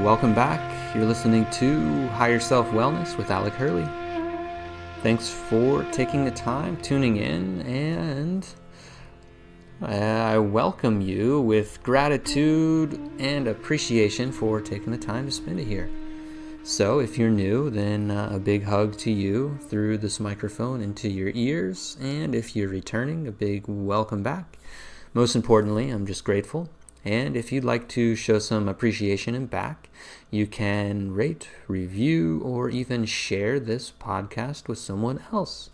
welcome back. You're listening to Higher Self Wellness with Alec Hurley. Thanks for taking the time, tuning in, and I welcome you with gratitude and appreciation for taking the time to spend it here. So if you're new, then a big hug to you through this microphone into your ears. And if you're returning, a big welcome back. Most importantly, I'm just grateful. And if you'd like to show some appreciation and back, you can rate, review, or even share this podcast with someone else.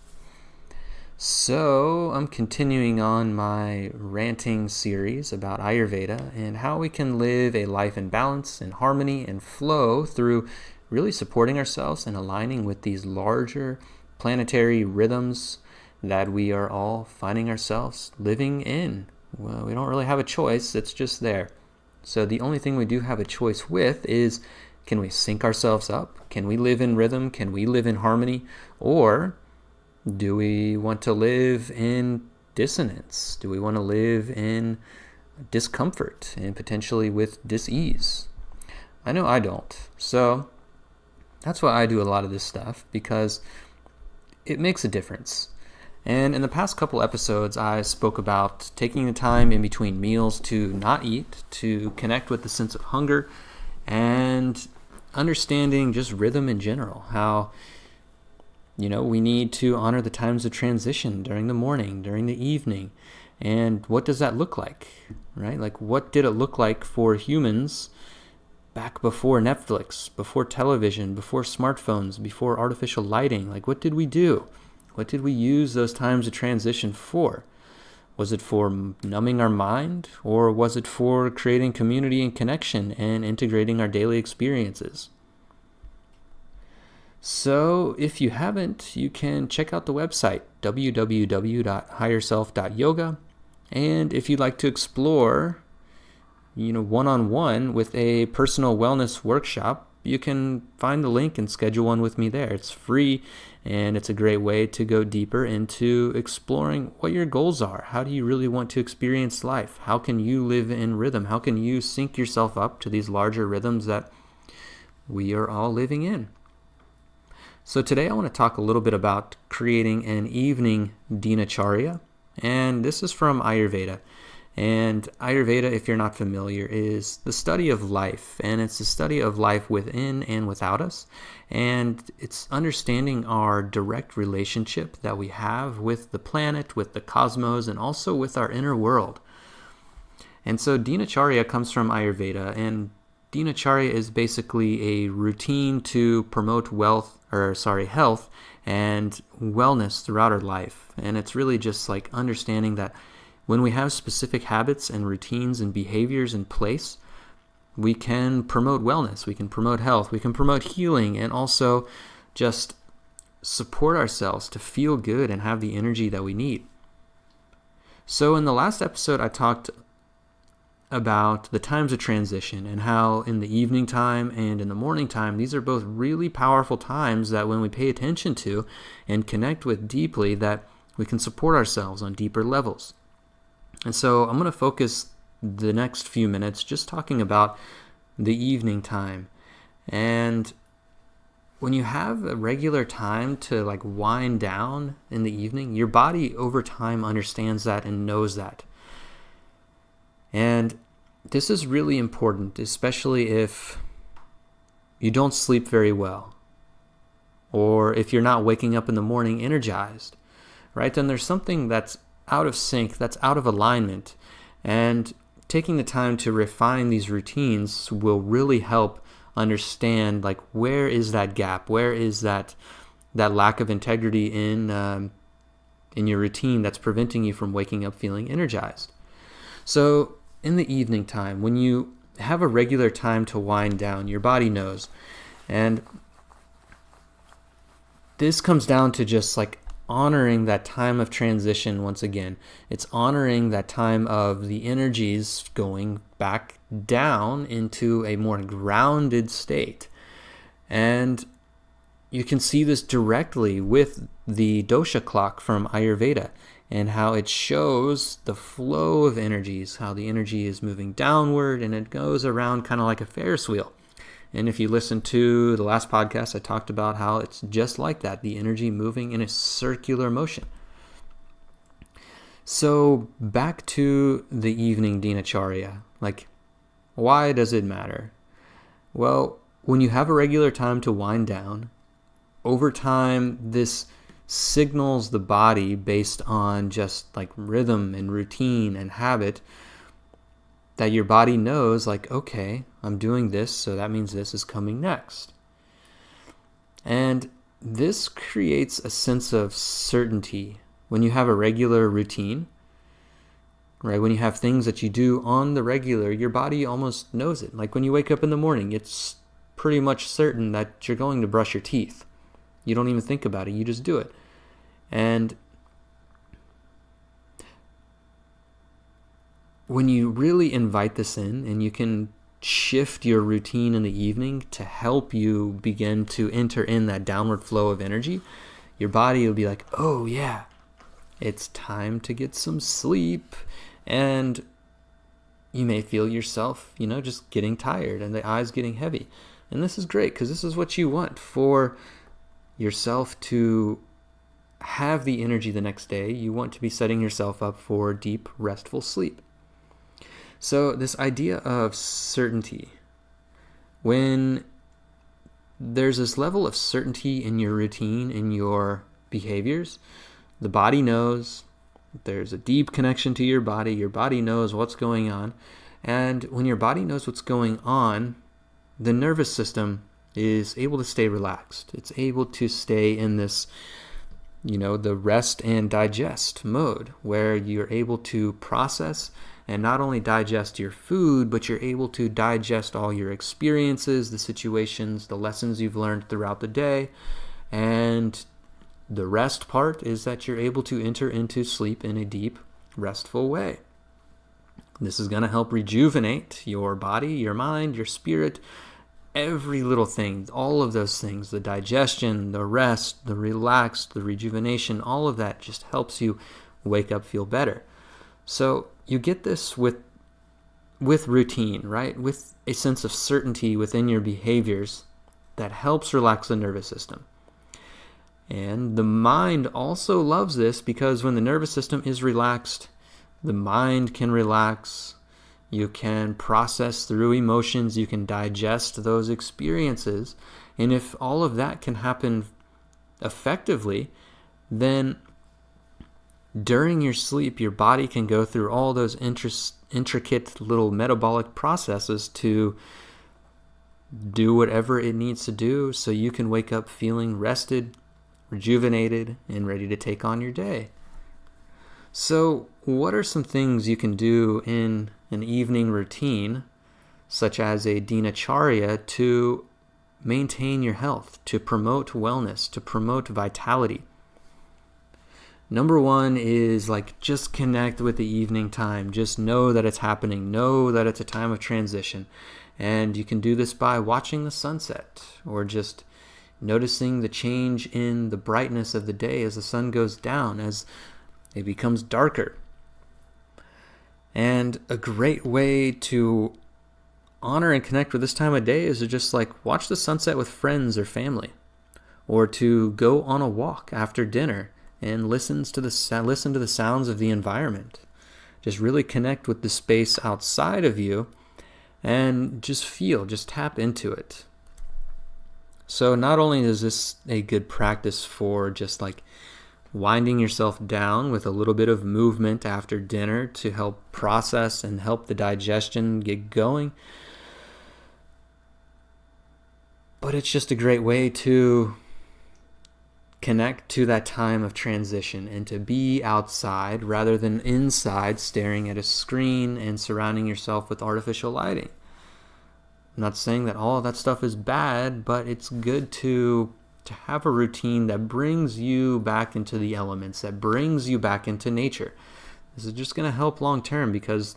So I'm continuing on my ranting series about Ayurveda and how we can live a life in balance and harmony and flow through really supporting ourselves and aligning with these larger planetary rhythms that we are all finding ourselves living in. Well, we don't really have a choice, it's just there. So the only thing we do have a choice with is, can we sync ourselves up? Can we live in rhythm? Can we live in harmony? Or do we want to live in dissonance? Do we want to live in discomfort and potentially with dis-ease? I know I don't. So that's why I do a lot of this stuff, because it makes a difference. And in the past couple episodes, I spoke about taking the time in between meals to not eat, to connect with the sense of hunger, and understanding just rhythm in general. How, we need to honor the times of transition during the morning, during the evening. And what does that look like, right? Like, what did it look like for humans back before Netflix, before television, before smartphones, before artificial lighting? Like, what did we do? What did we use those times of transition for? Was it for numbing our mind, or was it for creating community and connection and integrating our daily experiences? So if you haven't, you can check out the website, www.higherself.yoga. And if you'd like to explore, one-on-one with a personal wellness workshop, you can find the link and schedule one with me there. It's free, and it's a great way to go deeper into exploring what your goals are. How do you really want to experience life? How can you live in rhythm? How can you sync yourself up to these larger rhythms that we are all living in? So today I want to talk a little bit about creating an evening dinacharya, and this is from Ayurveda. And Ayurveda, if you're not familiar, is the study of life, and it's the study of life within and without us, and it's understanding our direct relationship that we have with the planet, with the cosmos, and also with our inner world. And so dinacharya comes from Ayurveda, and dinacharya is basically a routine to promote health and wellness throughout our life. And it's really just like understanding that when we have specific habits and routines and behaviors in place, we can promote wellness, we can promote health, we can promote healing, and also just support ourselves to feel good and have the energy that we need. So in the last episode, I talked about the times of transition and how in the evening time and in the morning time, these are both really powerful times that when we pay attention to and connect with deeply, that we can support ourselves on deeper levels. And so I'm going to focus the next few minutes just talking about the evening time. And when you have a regular time to wind down in the evening, your body over time understands that and knows that. And this is really important, especially if you don't sleep very well, or if you're not waking up in the morning energized, right? Then there's something that's out of sync, that's out of alignment, and taking the time to refine these routines will really help understand where is that gap, where is that lack of integrity in your routine that's preventing you from waking up feeling energized. So in the evening time, when you have a regular time to wind down, your body knows, and this comes down to just honoring that time of transition once again. It's honoring that time of the energies going back down into a more grounded state. And you can see this directly with the dosha clock from Ayurveda and how it shows the flow of energies, how the energy is moving downward and it goes around kind of like a Ferris wheel. And if you listen to the last podcast, I talked about how it's just like that, the energy moving in a circular motion. So back to the evening dinacharya. Like, why does it matter? Well, when you have a regular time to wind down, over time, this signals the body based on just like rhythm and routine and habit that your body knows, like, okay, I'm doing this, so that means this is coming next. And this creates a sense of certainty when you have a regular routine, right? When you have things that you do on the regular, your body almost knows it. Like when you wake up in the morning, it's pretty much certain that you're going to brush your teeth. You don't even think about it, you just do it. And when you really invite this in and you can shift your routine in the evening to help you begin to enter in that downward flow of energy, your body will be like, oh yeah, it's time to get some sleep. And you may feel yourself, just getting tired and the eyes getting heavy. And this is great because this is what you want for yourself to have the energy the next day. You want to be setting yourself up for deep, restful sleep. So this idea of certainty, when there's this level of certainty in your routine, in your behaviors, the body knows, there's a deep connection to your body knows what's going on. And when your body knows what's going on, the nervous system is able to stay relaxed. It's able to stay in this, the rest and digest mode where you're able to process and not only digest your food, but you're able to digest all your experiences, the situations, the lessons you've learned throughout the day. And the rest part is that you're able to enter into sleep in a deep, restful way. This is going to help rejuvenate your body, your mind, your spirit, every little thing, all of those things, the digestion, the rest, the relaxed, the rejuvenation, all of that just helps you wake up, feel better. So you get this with routine, right? With a sense of certainty within your behaviors that helps relax the nervous system. And the mind also loves this because when the nervous system is relaxed, the mind can relax. You can process through emotions. You can digest those experiences. And if all of that can happen effectively, then during your sleep, your body can go through all those intricate little metabolic processes to do whatever it needs to do so you can wake up feeling rested, rejuvenated, and ready to take on your day. So what are some things you can do in an evening routine, such as a dinacharya, to maintain your health, to promote wellness, to promote vitality? Number one is just connect with the evening time. Just know that it's happening. Know that it's a time of transition. And you can do this by watching the sunset or just noticing the change in the brightness of the day as the sun goes down, as it becomes darker. And a great way to honor and connect with this time of day is to just watch the sunset with friends or family, or to go on a walk after dinner and listen to the sounds of the environment. Just really connect with the space outside of you and just tap into it. So not only is this a good practice for just winding yourself down with a little bit of movement after dinner to help process and help the digestion get going, but it's just a great way to connect to that time of transition and to be outside rather than inside staring at a screen and surrounding yourself with artificial lighting. I'm not saying that all of that stuff is bad, but it's good to have a routine that brings you back into the elements, that brings you back into nature. This is just going to help long term, because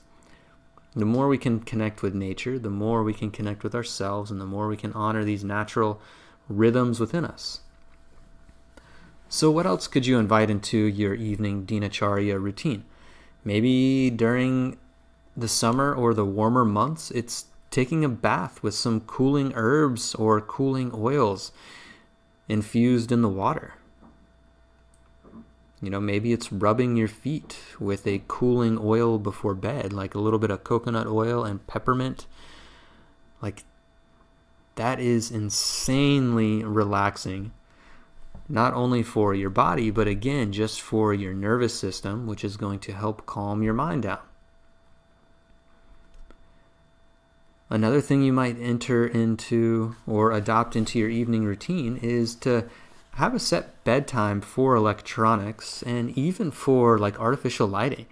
the more we can connect with nature, the more we can connect with ourselves, and the more we can honor these natural rhythms within us. So what else could you invite into your evening dinacharya routine? Maybe during the summer or the warmer months, it's taking a bath with some cooling herbs or cooling oils infused in the water. Maybe it's rubbing your feet with a cooling oil before bed, like a little bit of coconut oil and peppermint. Like, that is insanely relaxing, not only for your body, but again, just for your nervous system, which is going to help calm your mind down. Another thing you might enter into or adopt into your evening routine is to have a set bedtime for electronics and even for like artificial lighting.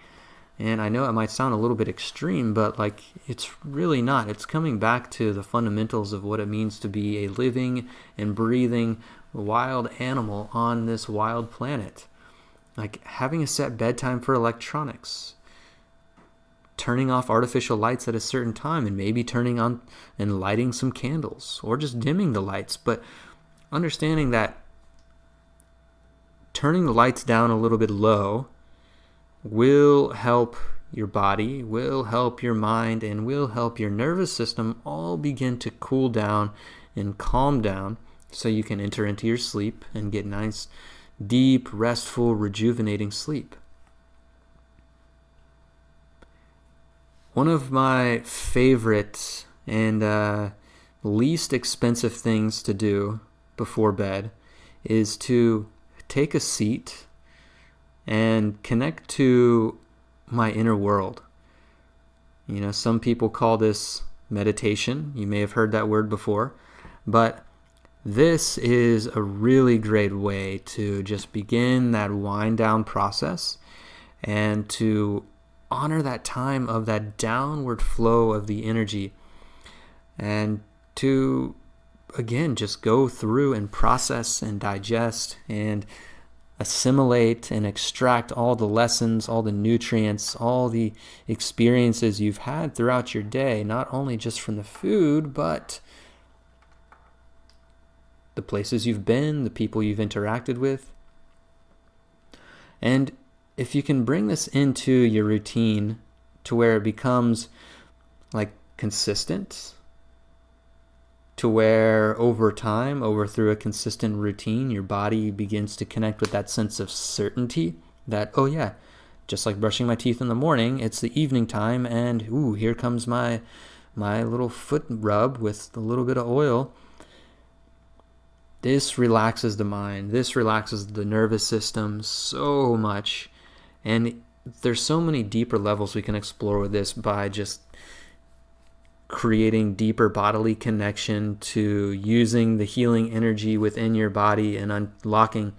And I know it might sound a little bit extreme, but like it's really not. It's coming back to the fundamentals of what it means to be a living and breathing wild animal on this wild planet. Like having a set bedtime for electronics, turning off artificial lights at a certain time, and maybe turning on and lighting some candles or just dimming the lights. But understanding that turning the lights down a little bit low will help your body, will help your mind, and will help your nervous system all begin to cool down and calm down so you can enter into your sleep and get nice, deep, restful, rejuvenating sleep. One of my favorite and least expensive things to do before bed is to take a seat and connect to my inner world. Some people call this meditation. You may have heard that word before, but this is a really great way to just begin that wind down process and to honor that time of that downward flow of the energy, and to again just go through and process and digest and assimilate and extract all the lessons, all the nutrients, all the experiences you've had throughout your day, not only just from the food, but the places you've been, the people you've interacted with. And if you can bring this into your routine to where it becomes like consistent, to where over time, through a consistent routine, your body begins to connect with that sense of certainty that, oh yeah, just like brushing my teeth in the morning, it's the evening time, and here comes my little foot rub with a little bit of oil. This relaxes the mind. This relaxes the nervous system so much. And there's so many deeper levels we can explore with this by just creating deeper bodily connection, to using the healing energy within your body and unlocking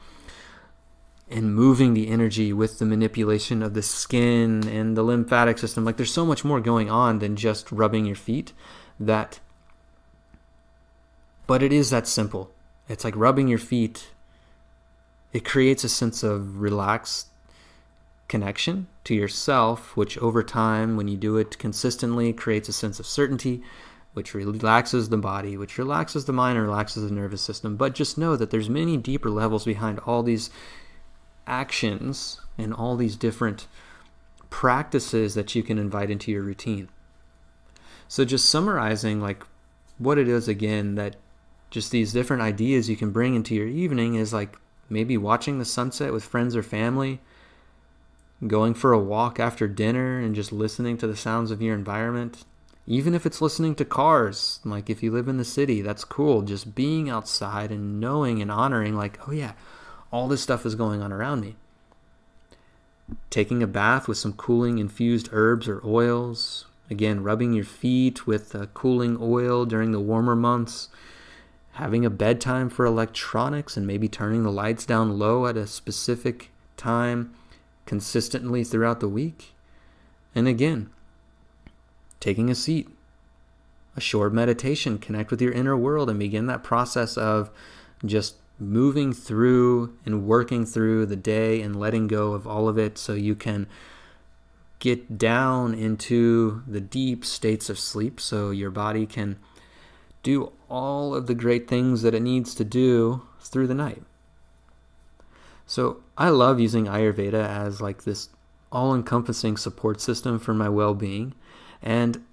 and moving the energy with the manipulation of the skin and the lymphatic system. Like there's so much more going on than just rubbing your feet, but it is that simple. It's like rubbing your feet. It creates a sense of relaxed connection to yourself, which over time, when you do it consistently, creates a sense of certainty, which relaxes the body, which relaxes the mind, and relaxes the nervous system. But just know that there's many deeper levels behind all these actions and all these different practices that you can invite into your routine. So just summarizing like what it is again, that just these different ideas you can bring into your evening is like maybe watching the sunset with friends or family, going for a walk after dinner and just listening to the sounds of your environment. Even if it's listening to cars, like if you live in the city, that's cool. Just being outside and knowing and honoring like, oh yeah, all this stuff is going on around me. Taking a bath with some cooling infused herbs or oils. Again, rubbing your feet with a cooling oil during the warmer months. Having a bedtime for electronics and maybe turning the lights down low at a specific time consistently throughout the week. And again, taking a seat, a short meditation, connect with your inner world and begin that process of just moving through and working through the day and letting go of all of it so you can get down into the deep states of sleep so your body can do all of the great things that it needs to do through the night. So I love using Ayurveda as like this all-encompassing support system for my well-being. And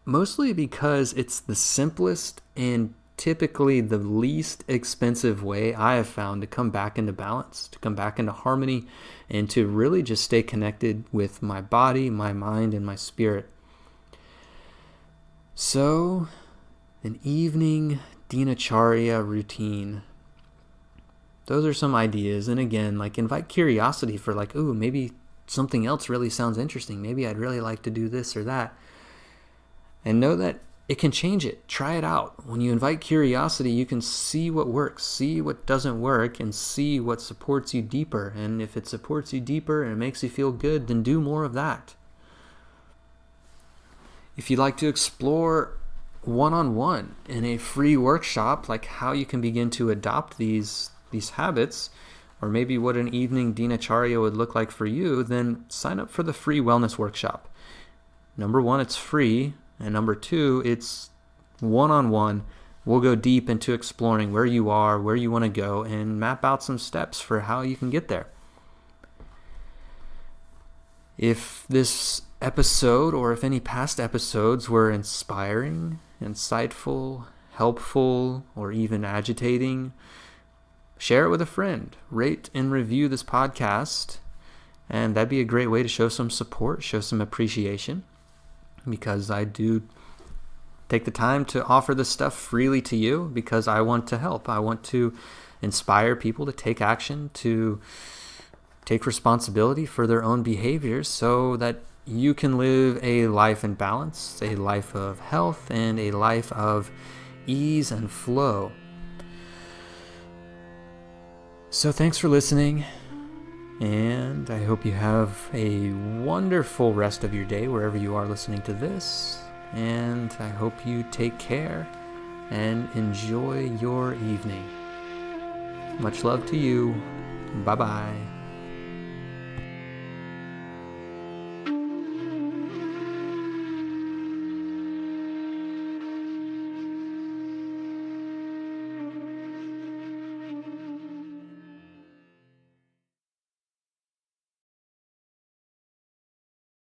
Mostly because it's the simplest and typically the least expensive way I have found to come back into balance, to come back into harmony, and to really just stay connected with my body, my mind, and my spirit. So, an evening dinacharya routine. Those are some ideas. And again, like, invite curiosity for like, ooh, maybe something else really sounds interesting. Maybe I'd really like to do this or that. And know that it can change it. Try it out. When you invite curiosity, you can see what works, see what doesn't work, and see what supports you deeper. And if it supports you deeper and it makes you feel good, then do more of that. If you'd like to explore one-on-one in a free workshop, like how you can begin to adopt these habits, or maybe what an evening dinacharya would look like for you, then sign up for the free wellness workshop. Number one, it's free. And number two, it's one-on-one. We'll go deep into exploring where you are, where you want to go, and map out some steps for how you can get there. If this episode, or if any past episodes were inspiring, insightful, helpful, or even agitating, share it with a friend. Rate and review this podcast, and that'd be a great way to show some support, show some appreciation. Because I do take the time to offer this stuff freely to you because I want to help. I want to inspire people to take action, to take responsibility for their own behaviors so that you can live a life in balance, a life of health, and a life of ease and flow. So thanks for listening. And I hope you have a wonderful rest of your day wherever you are listening to this. And I hope you take care and enjoy your evening. Much love to you. Bye-bye.